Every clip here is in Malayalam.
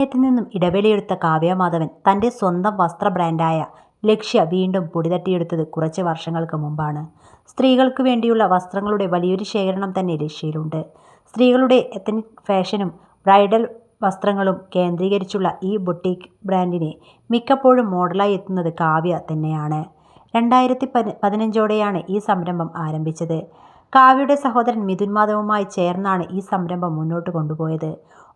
ത്തിൽ നിന്നും ഇടവേളയെടുത്ത കാവ്യ മാധവൻ തൻ്റെ സ്വന്തം വസ്ത്ര ബ്രാൻഡായ ലക്ഷ്യ വീണ്ടും പൊടിതട്ടിയെടുത്തത് കുറച്ച് വർഷങ്ങൾക്ക് മുമ്പാണ്. സ്ത്രീകൾക്ക് വേണ്ടിയുള്ള വസ്ത്രങ്ങളുടെ വലിയൊരു ശേഖരണം തന്നെ ലക്ഷ്യയിലുണ്ട്. സ്ത്രീകളുടെ എത്നിക് ഫാഷനും ബ്രൈഡൽ വസ്ത്രങ്ങളും കേന്ദ്രീകരിച്ചുള്ള ഈ ബൊട്ടീക്ക് ബ്രാൻഡിന് മിക്കപ്പോഴും മോഡലായി എത്തുന്നത് കാവ്യ തന്നെയാണ്. 2015ഓടെയാണ് ഈ സംരംഭം ആരംഭിച്ചത്. കാവ്യയുടെ സഹോദരൻ മിഥുൻ മാധവുമായി ചേർന്നാണ് ഈ സംരംഭം മുന്നോട്ട് കൊണ്ടുപോയത്.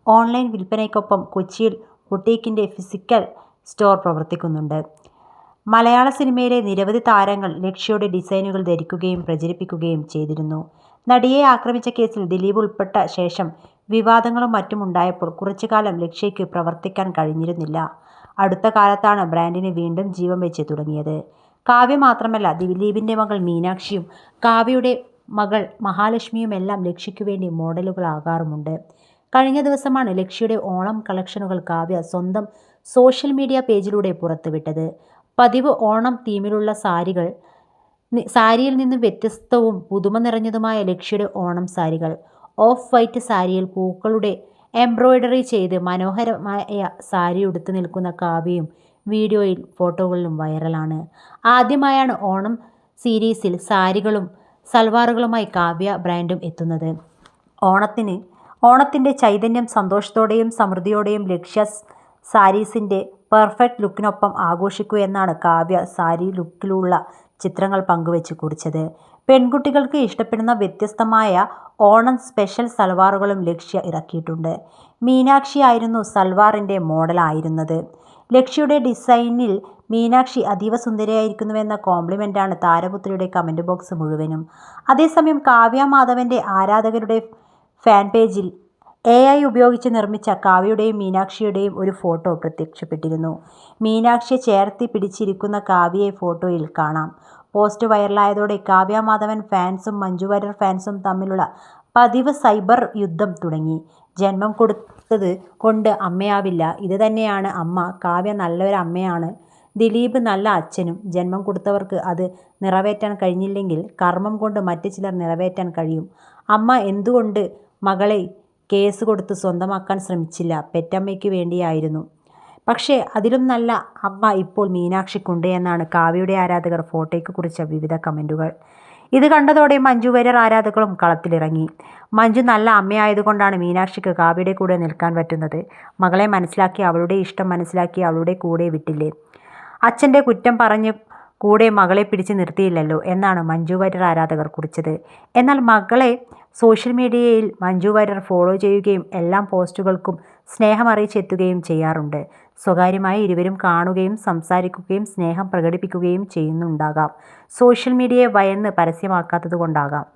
ഓൺലൈൻ വിൽപ്പനയ്ക്കൊപ്പം കൊച്ചിയിൽ ബൊട്ടീക്കിൻ്റെ ഫിസിക്കൽ സ്റ്റോർ പ്രവർത്തിക്കുന്നുണ്ട്. മലയാള സിനിമയിലെ നിരവധി താരങ്ങൾ ലക്ഷ്യയുടെ ഡിസൈനുകൾ ധരിക്കുകയും പ്രചരിപ്പിക്കുകയും ചെയ്തിരുന്നു. നടിയെ ആക്രമിച്ച കേസിൽ ദിലീപ് ഉൾപ്പെട്ട ശേഷം വിവാദങ്ങളും മറ്റും ഉണ്ടായപ്പോൾ കുറച്ചുകാലം ലക്ഷ്യയ്ക്ക് പ്രവർത്തിക്കാൻ കഴിഞ്ഞിരുന്നില്ല. അടുത്ത കാലത്താണ് ബ്രാൻഡിന് വീണ്ടും ജീവൻ വെച്ച് തുടങ്ങിയത്. കാവ്യ മാത്രമല്ല, ദിലീപിൻ്റെ മകൾ മീനാക്ഷിയും കാവ്യയുടെ മകൾ മഹാലക്ഷ്മിയുമെല്ലാം ലക്ഷ്യയ്ക്കു വേണ്ടി മോഡലുകളാകാറുമുണ്ട്. കഴിഞ്ഞ ദിവസമാണ് ലക്ഷ്യയുടെ ഓണം കളക്ഷനുകൾ കാവ്യ സ്വന്തം സോഷ്യൽ മീഡിയ പേജിലൂടെ പുറത്തുവിട്ടത്. പതിവ് ഓണം തീമിലുള്ള സാരിയിൽ നിന്നും വ്യത്യസ്തവും പുതുമ നിറഞ്ഞതുമായ ലക്ഷ്യയുടെ ഓണം സാരികൾ. ഓഫ് വൈറ്റ് സാരിയിൽ പൂക്കളുടെ എംബ്രോയിഡറി ചെയ്ത് മനോഹരമായ സാരി ഉടുത്ത് നിൽക്കുന്ന കാവ്യയും വീഡിയോയിൽ ഫോട്ടോകളിലും വൈറലാണ്. ആദ്യമായാണ് ഓണം സീരീസിൽ സാരികളും സൽവാറുകളുമായി കാവ്യ ബ്രാൻഡും എത്തുന്നത്. ഓണത്തിൻ്റെ ചൈതന്യം സന്തോഷത്തോടെയും സമൃദ്ധിയോടെയും ലക്ഷ്യ സാരീസിൻ്റെ പെർഫെക്റ്റ് ലുക്കിനൊപ്പം ആഘോഷിക്കൂ എന്നാണ് കാവ്യ സാരി ലുക്കിലുള്ള ചിത്രങ്ങൾ പങ്കുവെച്ച് കുറിച്ചത്. പെൺകുട്ടികൾക്ക് ഇഷ്ടപ്പെടുന്ന വ്യത്യസ്തമായ ഓണം സ്പെഷ്യൽ സൽവാറുകളും ലക്ഷ്യ ഇറക്കിയിട്ടുണ്ട്. മീനാക്ഷിയായിരുന്നു സൽവാറിൻ്റെ മോഡലായിരുന്നത്. ലക്ഷ്യയുടെ ഡിസൈനിൽ മീനാക്ഷി അതീവ സുന്ദരിയായിരിക്കുന്നുവെന്ന കോംപ്ലിമെൻ്റാണ് താരപുത്രിയുടെ കമൻറ്റ് ബോക്സ് മുഴുവനും. അതേസമയം കാവ്യ മാധവൻ്റെ ആരാധകരുടെ ഫാൻ പേജിൽ AI ഉപയോഗിച്ച് നിർമ്മിച്ച കാവ്യയുടെയും മീനാക്ഷിയുടെയും ഒരു ഫോട്ടോ പ്രത്യക്ഷപ്പെട്ടിരുന്നു. മീനാക്ഷിയെ ചേർത്തി പിടിച്ചിരിക്കുന്ന കാവ്യയെ ഫോട്ടോയിൽ കാണാം. പോസ്റ്റ് വൈറലായതോടെ കാവ്യ മാധവൻ ഫാൻസും മഞ്ജു വാര്യർ ഫാൻസും തമ്മിലുള്ള പതിവ് സൈബർ യുദ്ധം തുടങ്ങി. ജന്മം കൊടുത്തത് കൊണ്ട് അമ്മയാവില്ല, ഇത് തന്നെയാണ് അമ്മ, കാവ്യ നല്ലൊരു അമ്മയാണ്, ദിലീപ് നല്ല അച്ഛനും, ജന്മം കൊടുത്തവർക്ക് അത് നിറവേറ്റാൻ കഴിഞ്ഞില്ലെങ്കിൽ കർമ്മം കൊണ്ട് മറ്റ് ചിലർ നിറവേറ്റാൻ കഴിയും. അമ്മ എന്തുകൊണ്ട് മകളെ കേസ് കൊടുത്ത് സ്വന്തമാക്കാൻ ശ്രമിച്ചില്ല? പെറ്റമ്മയ്ക്ക് വേണ്ടിയായിരുന്നു. പക്ഷേ അതിലും നല്ല അമ്മ ഇപ്പോൾ മീനാക്ഷിക്കുണ്ട് എന്നാണ് കാവ്യയുടെ ആരാധകർ ഫോട്ടോയ്ക്ക് കുറിച്ച വിവിധ കമൻറ്റുകൾ. ഇത് കണ്ടതോടെ മഞ്ജു വാര്യർ ആരാധകരും കളത്തിലിറങ്ങി. മഞ്ജു നല്ല അമ്മയായതുകൊണ്ടാണ് മീനാക്ഷിക്ക് കാവ്യയുടെ കൂടെ നിൽക്കാൻ പറ്റുന്നത്. മകളെ മനസ്സിലാക്കി, അവളുടെ ഇഷ്ടം മനസ്സിലാക്കി അവളുടെ കൂടെ വിട്ടില്ലേ? അച്ഛൻ്റെ കുറ്റം പറഞ്ഞ് കൂടെ മകളെ പിടിച്ച് നിർത്തിയില്ലല്ലോ എന്നാണ് മഞ്ജു വാര്യർ ആരാധകർ കുറിച്ചത്. എന്നാൽ മകളെ സോഷ്യൽ മീഡിയയിൽ മഞ്ജു വാര്യർ ഫോളോ ചെയ്യുകയും എല്ലാ പോസ്റ്റുകൾക്കും സ്നേഹം അറിയിച്ചെത്തുകയും ചെയ്യാറുണ്ട്. സ്വകാര്യമായി ഇരുവരും കാണുകയും സംസാരിക്കുകയും സ്നേഹം പ്രകടിപ്പിക്കുകയും ചെയ്യുന്നുണ്ടാകാം. സോഷ്യൽ മീഡിയയെ ഭയന്ന് പരസ്യമാക്കാത്തതുകൊണ്ടാകാം.